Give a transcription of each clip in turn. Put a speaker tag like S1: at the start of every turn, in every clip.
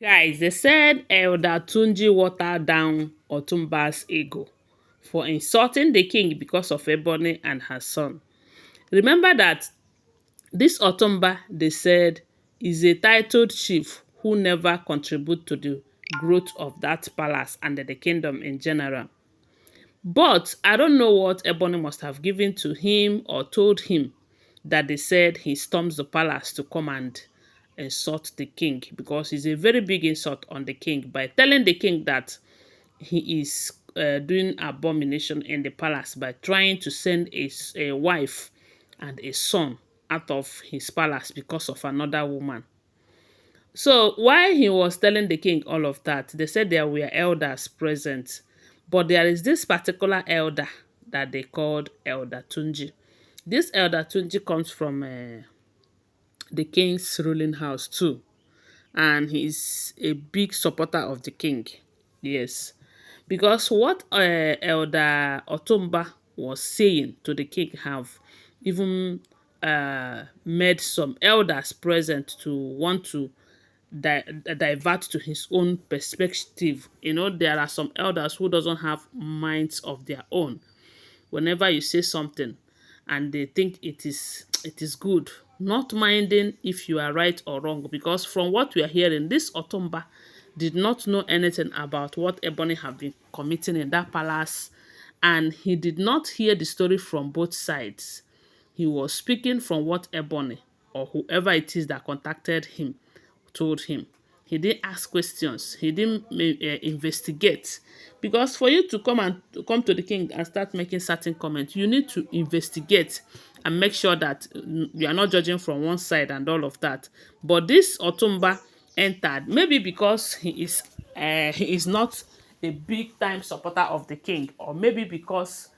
S1: Guys, they said Elder Tunji watered down Otumba's ego for insulting the king because of Ebony and her son. Remember that this Otumba, they said, is a titled chief who never contribute to the growth of that palace and the kingdom in general. But I don't know what Ebony must have given to him or told him that they said he storms the palace to come and insult the king, because it's a very big insult on the king by telling the king that he is doing abomination in the palace by trying to send a wife and a son out of his palace because of another woman. So while he was telling the king all of that, they said there were elders present. But there is this particular elder that they called Elder Tunji. This Elder Tunji comes from the king's ruling house too. And he's a big supporter of the king. Yes. Because what Elder Otumba was saying to the king have even made some elders present to want to divert to his own perspective. You know, there are some elders who doesn't have minds of their own. Whenever you say something and they think it is good, not minding if you are right or wrong, because from what we are hearing, this Otumba did not know anything about what Ebony have been committing in that palace, and he did not hear the story from both sides. He was speaking from what Ebony or whoever it is that contacted him told him. He didn't ask questions. He didn't investigate. Because for you to come to the king and start making certain comments, you need to investigate and make sure that you are not judging from one side and all of that. But this Otumba entered, maybe because he is not a big time supporter of the king, or maybe because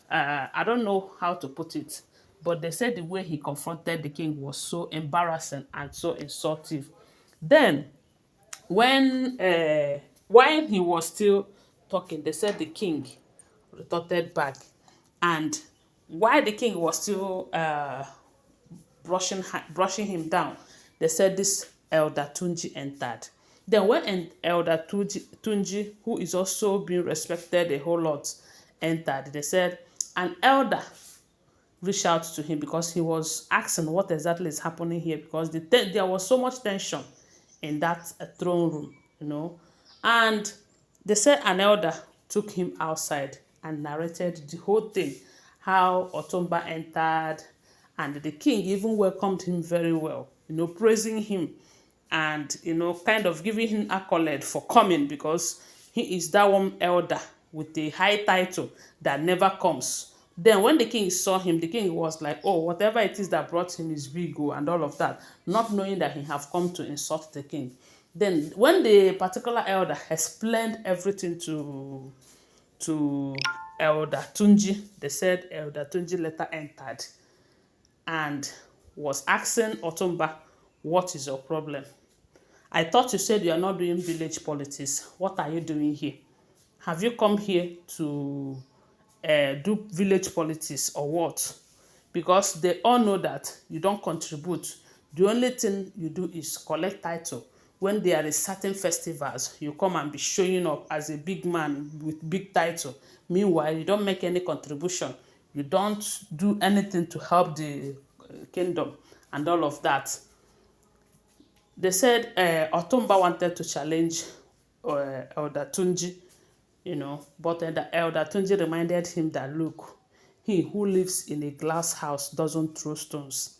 S1: I don't know how to put it, but they said the way he confronted the king was so embarrassing and so insultive. Then, when he was still talking, they said the king retorted back, and while the king was still brushing him down, they said this Elder Tunji entered. Then when Elder Tunji, who is also being respected a whole lot, entered, they said an elder reached out to him because he was asking what exactly is happening here, because there was so much tension in that throne room, you know. And they said an elder took him outside and narrated the whole thing, how Otumba entered, and the king even welcomed him very well, you know, praising him and, you know, kind of giving him accolade for coming, because he is that one elder with a high title that never comes. Then when the king saw him, the king was like, oh, whatever it is that brought him is big, oh, and all of that, not knowing that he have come to insult the king. Then when the particular elder explained everything to Elder Tunji, they said Elder Tunji later entered and was asking Otumba, what is your problem? I thought you said you are not doing village politics. What are you doing here? Have you come here to do village politics or what? Because they all know that you don't contribute. The only thing you do is collect title. When there is certain festivals, you come and be showing up as a big man with big title. Meanwhile, you don't make any contribution. You don't do anything to help the kingdom and all of that. They said Otumba wanted to challenge Elder Tunji, you know, but the Elder Tunji reminded him that, look, he who lives in a glass house doesn't throw stones.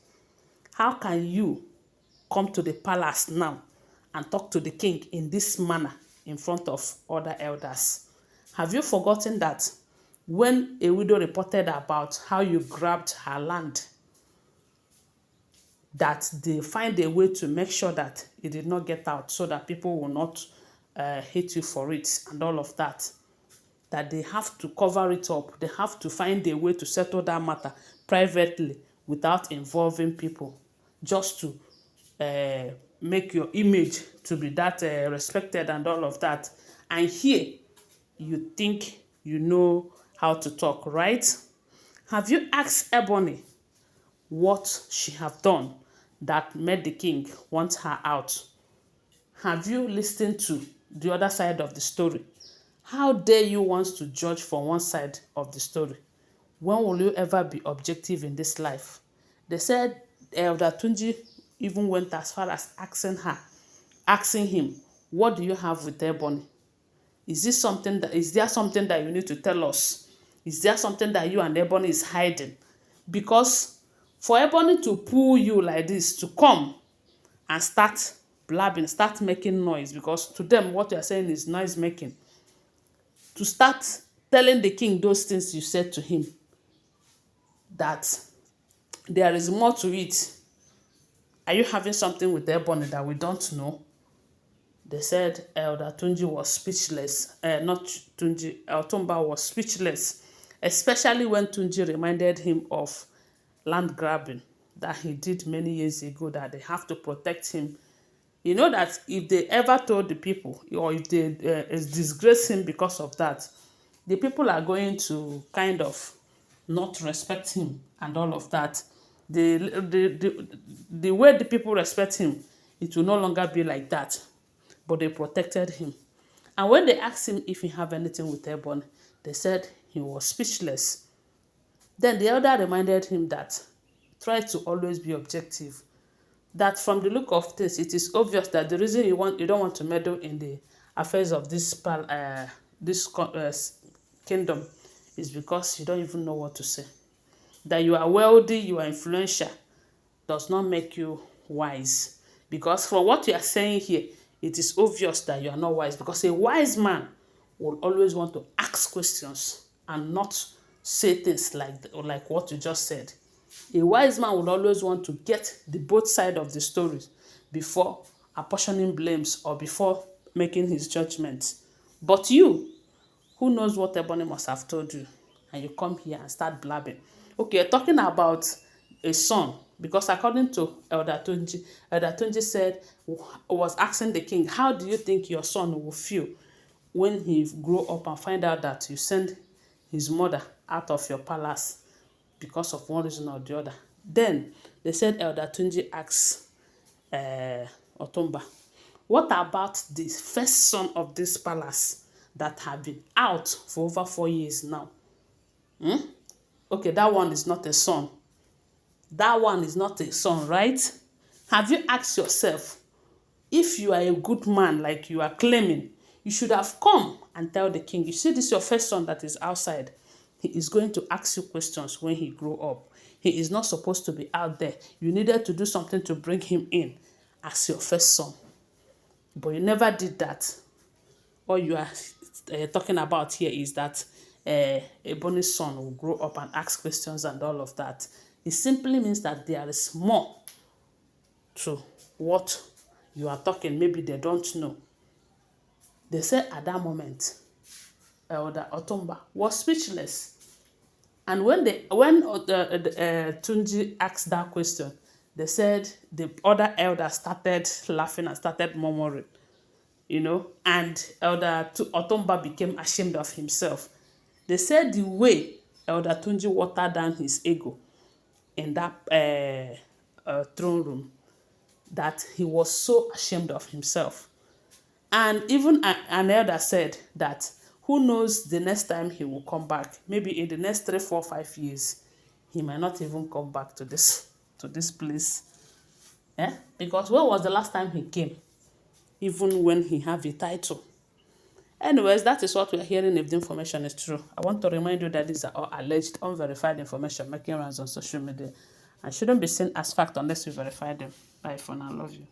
S1: How can you come to the palace now and talk to the king in this manner in front of other elders? Have you forgotten that when a widow reported about how you grabbed her land, that they find a way to make sure that it did not get out, so that people will not hate you for it and all of that? That they have to cover it up. They have to find a way to settle that matter privately without involving people, just to make your image to be that respected and all of that. And here, you think you know how to talk, right? Have you asked Ebony what she have done that made the king want her out? have you listened to the other side of the story? How dare you want to judge for one side of the story? When will you ever be objective in this life? They said Elder Tunji even went as far as asking him, what do you have with Ebony? Is there something that you need to tell us? Is there something that you and Ebony is hiding? Because for Ebony to pull you like this, to come and start blabbing, start making noise, because to them what you are saying is noise making, to start telling the king those things you said to him, that there is more to it. Are you having something with Ebony that we don't know? They said Elder Tunji was speechless. Not Tunji, Otumba was speechless, especially when Tunji reminded him of land grabbing that he did many years ago, that they have to protect him. You know that if they ever told the people, or if they disgrace him because of that, the people are going to kind of not respect him and all of that. The way the people respect him, it will no longer be like that. But they protected him. And when they asked him if he have anything with Ebony, they said he was speechless. Then the elder reminded him that try to always be objective. That from the look of things, it is obvious that the reason you don't want to meddle in the affairs of this kingdom is because you don't even know what to say. That you are wealthy, you are influential, does not make you wise. Because from what you are saying here, it is obvious that you are not wise, because a wise man will always want to ask questions and not say things like what you just said. A wise man would always want to get the both side of the story before apportioning blames or before making his judgments. But you, who knows what Ebony must have told you, and you come here and start blabbing. Okay, you're talking about a son, because according to Elder Tunji said, was asking the king, how do you think your son will feel when he grow up and find out that you send his mother out of your palace because of one reason or the other? Then they said Elder Tunji asked Otumba, what about the first son of this palace that have been out for over 4 years now? Okay, that one is not a son. That one is not a son, right? Have you asked yourself, if you are a good man like you are claiming, you should have come and tell the king, you see this your first son that is outside. He is going to ask you questions when he grow up. He is not supposed to be out there. You needed to do something to bring him in as your first son. But you never did that. All you are talking about here is that Ebony's son will grow up and ask questions and all of that. It simply means that there is more to what you are talking. Maybe they don't know. They said at that moment, Elder Otumba was speechless. And when Tunji asked that question, they said the other elder started laughing and started murmuring, and Elder Otumba became ashamed of himself. They said the way Elder Tunji watered down his ego in that throne room, that he was so ashamed of himself. And even an elder said that who knows the next time he will come back. Maybe in the next 3, 4, 5 years, he might not even come back to this place. Because when was the last time he came? Even when he have a title. Anyways, that is what we are hearing if the information is true. I want to remind you that these are all alleged, unverified information making rounds on social media and shouldn't be seen as fact unless you verify them. Bye for now. Love you.